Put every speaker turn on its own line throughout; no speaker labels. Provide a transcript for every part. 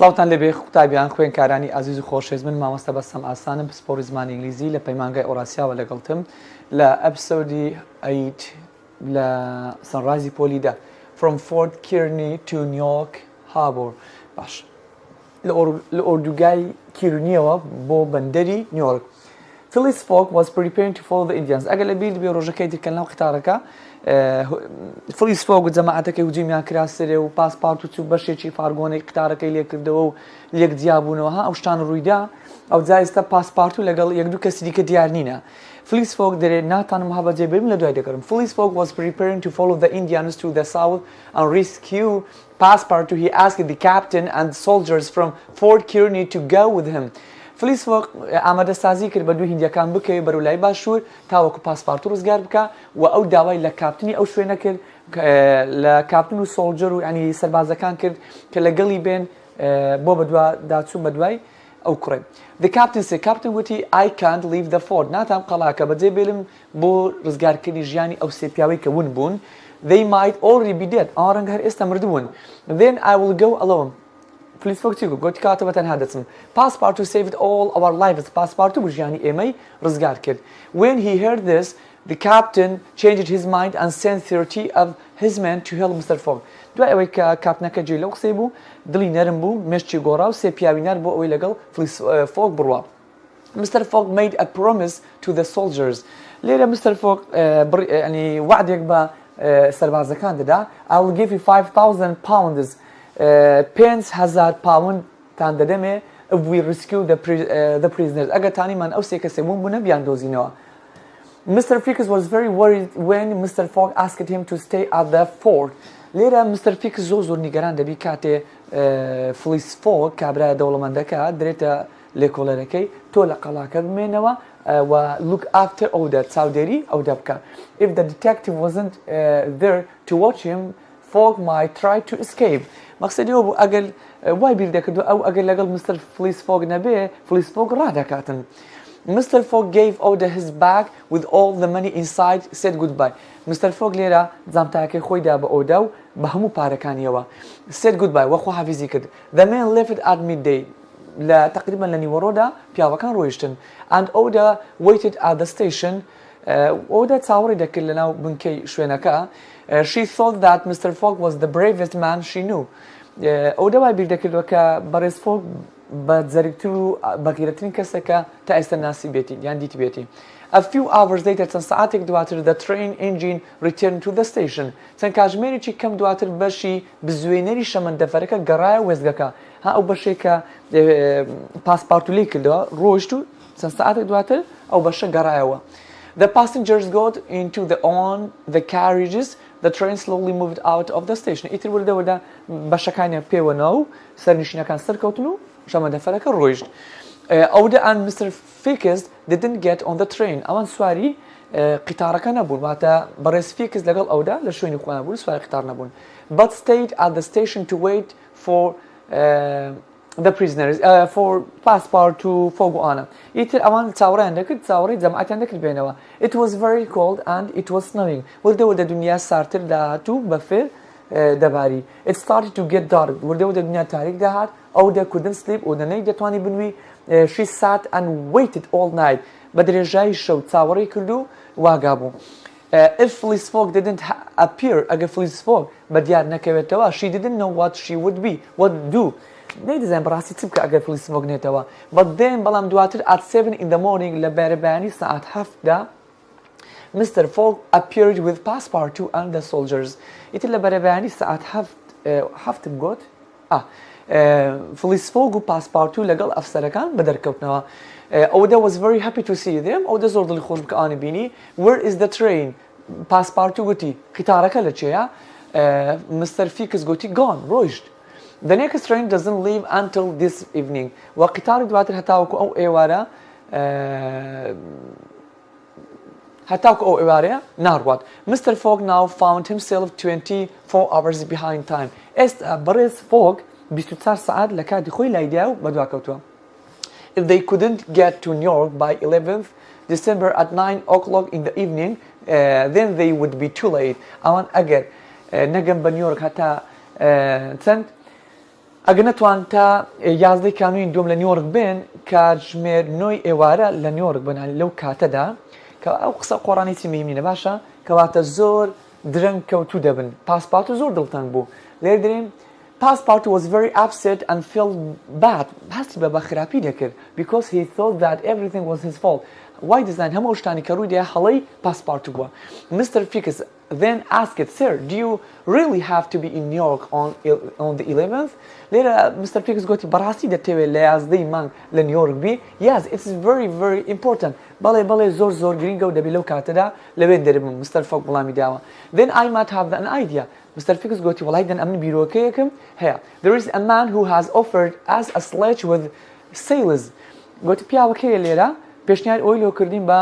سڵاوتان لەبێ قوتابیان خوێندکارانی ئازیز و خۆشەویست من مامۆستا بەسەم ئاسانم پسپۆڕی زمانی ئینگلیزی لە پەیمانگای ئۆراسیاوە لەگەڵتم لە ئەپسۆدی 8 لە سنرایزی پۆلیدا from Fort Kearney to New York Harbor باش لە ئۆردوگای کیرنیەوە بۆ بەندەری نیویۆرک. Phyllis Fogg was preparing to follow the Indians. ئەگەر لە بیر بێ ڕۆژەکەی ترکە لەناو قتارەکە فلیس فۆگ و جەماعەتەکەی هجومیان کرا سەرێ و پاسپارت و چوو بەشێکی فارگۆنەی قتارەکەی لێکردەوە و لێک جیابوونەوە ئەو شتان ڕوویدا ئەو جایستا پاسپارت و لەگەڵ یەک دوو کەسی دیکە دیار نینە. Phyllis Fogg دەرێ ناتانم هەبەجێ بێم لە دوای دەکەم. Phyllis Fogg was preparing to follow the Indians to the south and rescue Passepartout. He asked the captain and soldiers from Fort Kearney to go with him. فلیس فۆگ ئامادەسازی کرد بە دوو هیندیەکان بکەوێت بەرەو لای باشوور تاوەکو پاسپارت و ڕزگار بکە و ئەو داوای لە کاپتنی ئەو شوێنە کرد لە کاپتن و سۆڵجەر و ینی سەربازەکان کرد کە لەگەڵی بێن بۆ بەدوا داچوو بە دوای ئەو کوڕێ. The captain said, Captain وتی I can't leave the fort. ناتام قەڵاکە بەجێ بێلم بۆ ڕزگارکردنی ژیانی ئەو سێ پیاوەی کە ون بوون. They might already be dead. ئەوان ڕەنگە هەر ئێستا مردوون. Then I will go alone. Phyllis Fogg چی گوت کاتەوە تەنها دەچم. Passepartout saved all our lives. Passepartout بوو ژیانی ئێمەی ڕزگار کرد. When he heard this, the captain changed his mind and sent 30 of his men to help Mr. Fogg. دوای ئەوەی کە کاپتنەکە جێ لەو قسەی بوو دڵی نەرم بوو مێشتی گۆڕا و سێ پیاوی نەر بۆ ئەوەی لەگەڵ Phyllis Fogg بڕوا. Mr. Fogg made a promise to the soldiers. لێرە Mr. Fogg ینی وعدێک بە سەربازەکان دەدا. I will give you 5,000 pounds. 5,000 pound تان دەدەمێ if we rescue the prisoners. ئەگەر تانیمان ئەو سێ کەسێ بوون بوونە بیان دۆزینەوە. Mr. Fickes was very worried when Mr. Fogg asked him to stay at the fort. لێرە Mr. Fickes زۆر نیگەران دەبی کاتێ Phyllis Fogg کابرایە دەوڵەمەندەکە درێتە لێکۆڵەرەکەی تۆ لە قەڵاکە بمێنەوە و look after ئەودا چاودێری ئەودا بکە. If the detective wasn't there to watch him, Fogg might try to escape. مەقسەدی ئەوە بوو ئەگەر وای بیر دەکردو ئەو ئەگەر لەگەڵ Mr. Phyllis Fogg نەبێ Phyllis Fogg ڕادەکاتن. Mr. Fogg gave Oda his bag with all the money inside, said goodbye. Mr. Fogg لێرە جامتاکەی خۆیدا بە ئۆدا و بە هەموو پارەکانیەوە said goodbye وەخوا حافیزی کرد. The man left at midday. لە تقریبا لە نیوەڕۆدا پیاوەکان ڕۆیشتن. And Oda waited at the station. Oda چاوەڕی دەکرد لەناو بنکەی شوێنەکە. She thought that Mr. Fogg was the bravest man she knew. ئەودا وای بیر دەکردەوە کە بەڕێز فۆگ بە جەرگتر و بەغیرەترین کەسێکە تا ئێستا ناسی بێتی یان دیتی بێتی. A few hours later چەند سەعاتێک دواتر the train engine returned to the station. چەند کاتژمێرێکی کەم دواتر بەشی بزوێنەری شەمەندەفەرەکە گەڕایە وێزگەکە. ها ئەو بەشێک کە پاسپارت و لێ کردەوە ڕۆیشت و چەند سەعاتێک دواتر ئەو بەشە گەڕایەوە. The passengers got into the carriages. The train slowly moved out of the station. ئیتر وردەوەدا بەشەکانیان پێوەنەوە و سەرنشینەکان سەرکەوتن و شەمەندەفەرەکە ڕۆیشت. Oda and Mr. Fickes didn't get on the train. ئەوان سواری قیتارەکە نەبوون واتە بەڕێز فیکس لەگەڵ ئەودا لە شوێنی خۆیان بوون سواری قیتار نەبوون. But stayed at the station to wait for the prisoners for Passepartout Fogg و ئانە. ئیتر ئەوان چاوەڕیان دەکرد چاوەڕی جەماعەتیان دەکرد بێنەوە. It was very cold and it was snowing. وردەوەدە دنیا سارتر داهاتوو بەفێر دەباری. It started to get dark. وردەوەدە دنیا تاریک داهات ئەودا couldn't sleep و دەنەی دەتوانی بنووی. She sat and waited all night. بە درێژایی شەو چاوەڕی کرد و واگا بوو. If Phyllis Fogg didn't appear ئەگە Phyllis Fogg بە دیار نەکەوێتەوە she didn't know what she would be what do. نەیدەزانم بەڕاستی چ بکە ئەگەر Phyllis Fogg نێتەوە. But then بەڵام دواتر at 7 in the morning لە بەرەبەیانی سەعات 7دا Mr. Fogg appeared with Passepartout and the soldiers. ئیتر لە بەرەبەیانی سەعات 7 گوت Phyllis Fogg و Passepartout لەگەڵ ئەفسەرەکان بەدەرکەوتنەوە. Oda was very happy to see them. Oda زۆر دڵی خۆش بکە ئانی بینی. Where is the train? Passepartout گوتی قیتارەکە لە چێیە؟ Mr. Fickes گوتی gone ڕۆیشت. The next train doesn't leave until this evening. و قیتاری دواتر هەتاوەکو ئەو ئێوارە ناڕوات. Mr. Fogg now found himself 24 hours behind time. ئێستا بەڕێز فۆگ 24 ساعت لە کاتی خۆی لایدیا و بەدواکەوتووە. If they couldn't get to New York by 11th December at 9 o'clock in the evening, then they would be too late. ئەوان ئەگەر نەگەن بە نیویۆرک هەتا چەند ئەگەر نەتوان تا 11 کانونی دوم لە نیویۆرک بن کاتژمێر 9 ئێوارە لە نیویۆرک بن لەو کاتەدا کە ئەو قسە قۆڕانی میمینە باشە کەواتە زۆر درەنگ کەوتوو دەبن پاسپارت زۆر دڵتەنگ بوو لێر دەرێن passport was very upset and felt bad هەستی بە بەخراپی دەکرد because he thought that everything was his fault وای دەزانین هەموو شتانی کە ڕووی دەیە هەڵەی پاسپارت بووە Mr. Fix then asked sir do you really have to be in New York on the 11th لێرە Mr. Fix گوتی بەڕاستی دەتەوێت لە 11 مانگ لە نیویۆرک بی yes it's very very important بەڵێ زۆر گرنگە و دەبێت لەو کاتەدا لەوێن دەربم Mr. Fox وەڵامی داوە then I might have an idea Mr. Fix گوتی وڵای دەن ئەمن بیرۆکەیەکم هەیە there is a man who has offered us a sledge with sails گوتی پیاوەکەیە لێرە پێشنیار ئەوی لۆ کردین بە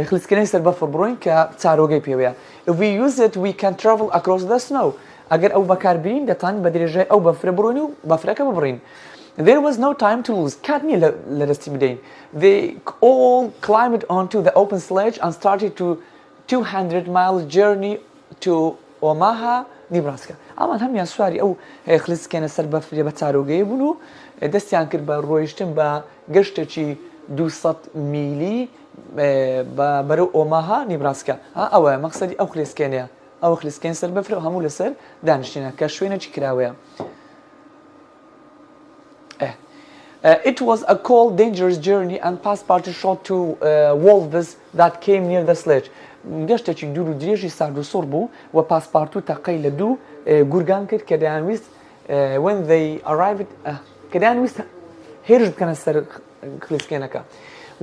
خلیسکردنی سەر بەفر بڕۆین کە چارۆگەی پێوەیە if we use it we can travel across the snow ئەگەر ئەو بەکاربین دەتوانین بە درێژای ئەو بەفرە بڕۆین و بەفرەکە ببڕین there was no time to lose کات نییە لە دەستی بدەین they all climbed onto the open sledge and started to 200-mile journey to Omaha Nebraska ئەمان هەمیان سواری ئەو خلیسکێنە سەر بەفرێ بە چارۆگەیە بوون و دەستیان کرد بە ڕۆیشتن بە گەشتێکی 200 میلی بەرەو ئۆماها نیبراسکا ئەوە مەقسەدی ئەو خلیسکێنەیە ئەو خلیسکێن سەر بەفرە و هەموو لەسەر دانیشتێنە کە شوێنێکی کراوەیە It was a cold, dangerous journey and passport shot to wolves that came near the sledge. گەشتێکی دوور و درێژی سارد و سۆڕ بوو و پاسپارت و تەقەی لە دوو گورگان کرد کە دەیانویست when they arrived کە دەیانویست هێرش بکەنە سەر خلیسکێنەکە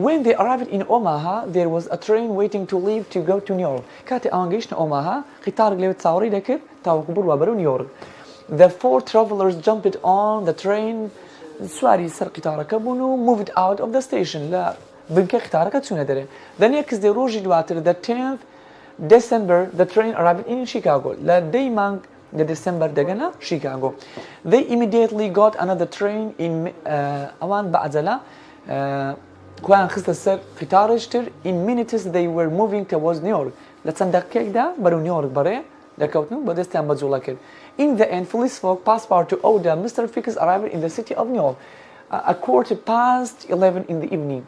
when they arrived in Omaha there was a train waiting to leave to go to New York کاتێ ئەوان گەیشتنە ئۆماها قیتارێک لەوێ چاوەڕێی دەکرد تاوەکو بڕوا بەرەو نیویۆرک the four travelers jumped on the train سواری سەر قیتارەکە بوون و moved out of the station لە بنکە قیتارەکە چوونە دەرێ the next day ڕۆژی دواتر the 10th December the train arrived in Chicago لە 10 مانگ لە دەسەمبەر دەگەنە شیکاگۆ they immediately got another train in ئەوان بە عەجەلە خۆیان خستە سەر قیتارێشتر in minutes they were moving towards New York لە چەند دەقیقێکدا بەرەو نیویۆرک بەڕێ دەکەوتن بە دەستیان بەجوڵە کرد in the end police folk passport to order Mr. Fix arrived in the city of New York a quarter past 11 in the evening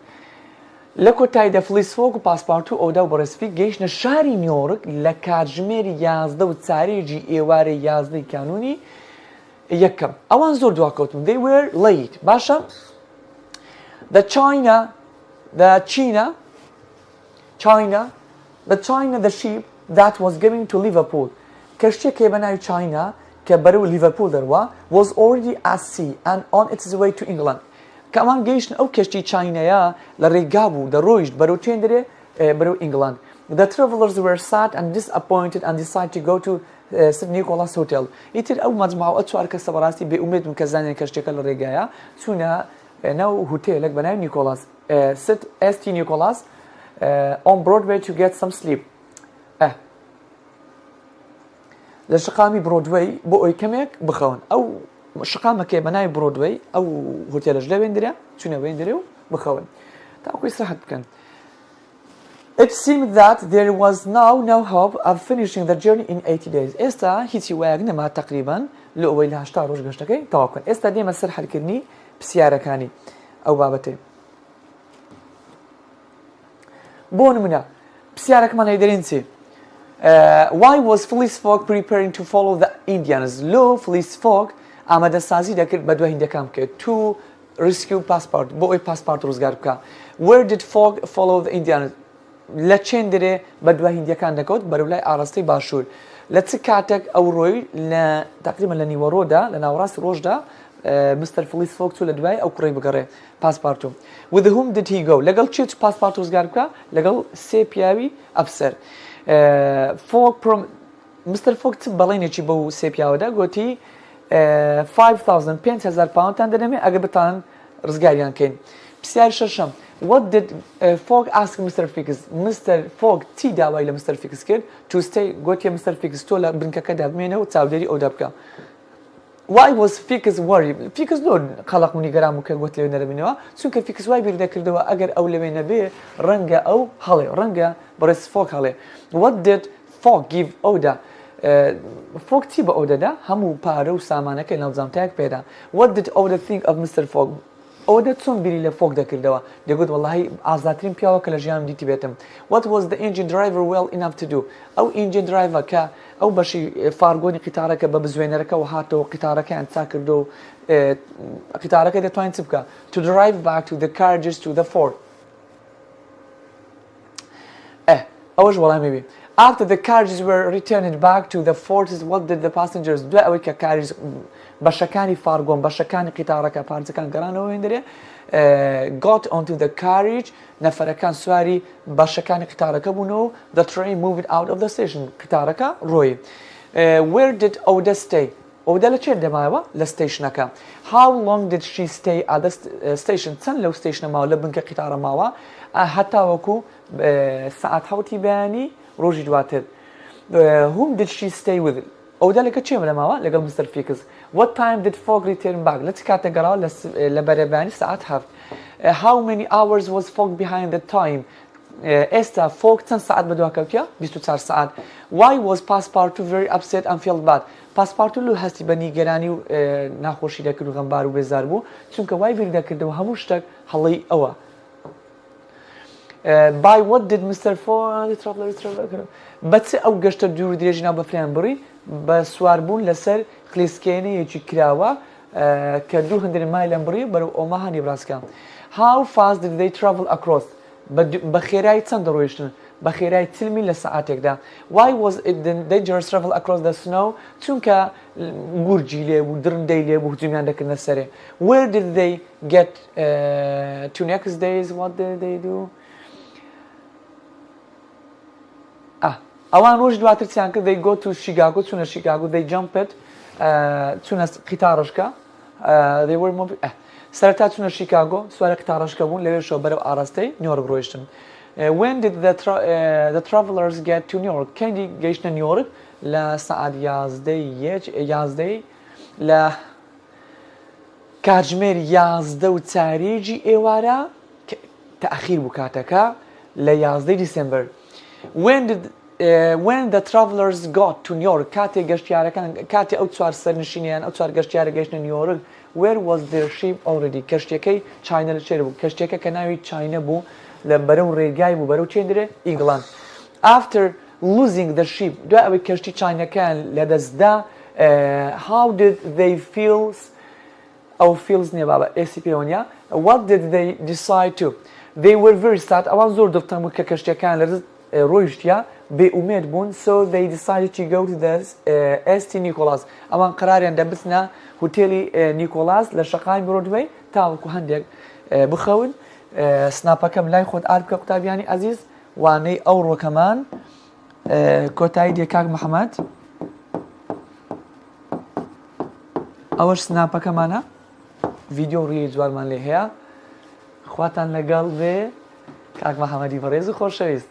لە کۆتاییدا فلیس فۆک و پاسپارت و ئەودا و بەڕێسپی گەیشتنە شاری نیویۆرک لە کاتژمێری 11 و چارێژی ئێوارەی 11 کانونی یەکەم ئەوان زۆر دواکەوتن they were late باشە the ship that was going to Liverpool کەشتێکێ بە ناوی چاینا کە بەرەو لیڤەرپول دەڕوا was already at sea and on its way to England کە ئەمان گەیشتن ئەو کەشتی چاینەیە لە ڕێگا بوو دەڕۆیشت بەرەو چێن دەرێ بەرەو ئینگڵند the travelers were sad and disappointed and decided to go to St. Nicholas Hotel ئیتر ئەو مەجموعە ئەو چوار کەسە بەڕاستی بێئومێد بوون کە زانیان کەشتێکە لە ڕێگایە چوونە ناو هۆتێلێک بە ناوی نیکۆلاس St. Nicholas on Broadway to get some sleep لە شقامی برۆدوەی بۆ ئەوی کەمێک بخەون ئەو شقامەکەی بە ناوی برۆدوەی ئەو هۆتێلەش لەوێن درێ چوونە وێن درێ و بخەون تاوەکو ئیستراحەت بکەن It seemed that there was now no hope of finishing the journey in 80 days. ئێستا هیچی وایەک نەما تەقریباً لە ئەوەی لە 80 ڕۆژ گەشتەکەی تەواو بکەن ئێستا دێمە سەر هەرکردنی پرسیارەکانی ئەو بابەتێ بۆ نمونە پرسیارەکەمان هەیدەرێن چی why was Felice Fogg preparing to follow the Indians لۆ Felice Fogg ئامادەسازی دەکرد بە دوای هیندەکان بکەێت to rescue passport بۆ ئەوی پاسپارت ڕزگار بکە where did Fogg follow the Indians لە چێن دەرێ بە دوای هیندەکان دەکەوت بەرەو لای ئاڕاستەی باشوور لە چ کاتێک ئەو ڕۆی لە تقریبا لە نیوەڕۆدا لە ناوەڕاستی ڕۆژدا Mr. Felice Fogg چوو لە دوای ئەو کوڕی بگەڕێ پاسپارتۆ with whom did he go لەگەڵ چێت پاسپارت ڕزگار بکە لەگەڵ سێ پیاوی ئەفسەر Mr. Fogg چ بەڵێنێکی بەو سێ پیاوەدا گوتی 5,000 پاوندتان دەدەمێ ئەگەر بتان ڕزگاریان کەین پرسیاری شەشەم What did Fogg ask Mr. Fix? Mr. Fogg چی داوای لە Mr. Fix کرد to stay گوتی Mr. Fix تۆ لە بنکەکەدا بمێنە و چاودێری ئەودا بکە Why was Fix worried? Fix زۆر قەڵەق و نیگەران بوو کە گوت لەوێ نەرەبینەوە چونکە Fix وای بیر دەکردەوە ئەگەر ئەو لەوێ نەبێ ڕەنگە ئەو هەڵێ ڕەنگە بەڕێز Fogg هەڵێ What did Fogg give order? فۆک چی بە ئەو دەدا هەموو پارە و سامانەکەی ناوجانتایەک پێدا. What did Oda think of Mr. Fogg؟ ئەوەدە چۆن بیری لە فۆک دەکردەوە دەگوت وەڵاهی ئازاترین پیاوە کە لە ژیانم دیتی بێتم. What was the engine driver well enough to do؟ ئەو ئینجین درایڤە کە ئەو بەشی فارگۆنی قیتارەکە بە بزوێنەرەکە و هاتەوە قیتارەکەیان چا کردو و قیتارەکە دەتوانین چ بکە to drive back to the carriages to the fort. ئەوەش وەڵامی بێ. After the carriages were returned back to the forts, what did the passengers do؟ ئەوەی کە carriages بەشەکانی فارگۆن بەشەکانی قیتارەکە پارچەکان گەڕانەوە هێندرێ got onto the carriage نەفەرەکان سواری بەشەکانی قیتارەکە بوونەوە the train moved out of the station قیتارەکە ڕۆی. Where did Oda stay؟ ئەودا لە چێ دەمایەوە لە ستیشنەکە. How long did she stay at the station؟ چەند لەو ستیشنە ماوە لە بنکە قیتارە ماوە هەتا وەکو سەعات حەوتی بەیانی ڕۆژی دواتر. Whom did she stay with؟ ئەودا لەگە چێمە لەماوە لەگەڵ مستەر فیکس. What time did Fogg return back؟ لە چ کاتە گەڕاوە لە بەرەبانی سەعات هەفت. How many hours was Fogg behind the time؟ ئێستا فۆک چەند سەعات بەدواکەوتیە 24 سەعات. Why was Passepartout very upset and felt bad؟ پاسپارتو هەستی بە نیگەرانی و ناخۆشی دەکرد و غەمبار و بێزار بوو چونکە وای بیر دەکردەوە هەموو شتێک هەڵی ئەوە. By what did Mr. Fogg بەچ ئەو گەشتە دوور درێژی ناو بەفریان بڕی بە سواربوون لەسەر خلیسکێنەیەکی کراوە کە 200 مایلەم بڕی بەرەو ئۆماهانی براسکە. How fast did they travel across؟ بە خێرایی چەند دەڕۆیشتن؟ بە خێرایی 40 میل لە سەعاتێکدا. Why was it dangerous travel across the snow؟ چونکە گورجی لێ بوو درندەی لێ بوو هجومیان دەکردنە سەرێ. Where did they get to next days؟ What did they do؟ ئەوان ڕۆژ دواتر چیان کرد they go to Chicago چونە Chicago they jumped چونە قیتارەشکە they were moving سەرەتا چونە شیکاگۆ سوارە قیتارەشکە بوون لەوێشەوە بەرەو ئاراستەی نیویۆرک ڕۆیشتن. When did the travelers get to New York؟ کەنگی گەیشتە نیویۆرک لە سەعات 11 لە کاتژمێر 11:04 ئێوارە تەئەخیر بوو کاتەکە لە 11 دیسمبر. When the travelers got to New York کاتێ گەشتیارەکان کاتێ ئەو چوار سەرنشینیان ئەو چوار گەشتیارە گەیشتە نیویۆرک where was their ship already؟ کەشتەکەی چاینە لە چێر بوو کەشتێکە کە ناوی چاینە بوو لە بەرەو ڕێگای بوو بەرەو چێندرێ ئینگڵند. After losing the ship دوای ئەوەی کەشتی چاینەکان لەدەستدا how did they feel؟ ئەو feels نییە بابە ئێسی پێوەنیا. What did they decide to؟ They were very sad ئەوان زۆر دڵتەنگ بوو کە کەشتەکان لەدەست ڕۆیشتیا بێئومێد بوون so they decided to go to the St. Nicholas ئەوان قەراریان دەبستنە هۆتێلی نیکۆلاس لە شەقامی برۆدوەی تاوەکو هەندێک بخەون. سناپەکەم لای خۆت ئارد بکە قوتابیانی عەزیز وانەی ئەو ڕۆکەمان کۆتایی دێ کاک محەممەد ئەوەش سناپەکەمانە ڤیددیۆ ڕێی جوارمان لێ هەیە خواتان لەگەڵ بێ کاک محەممەدی بەڕێز و خۆشەویست.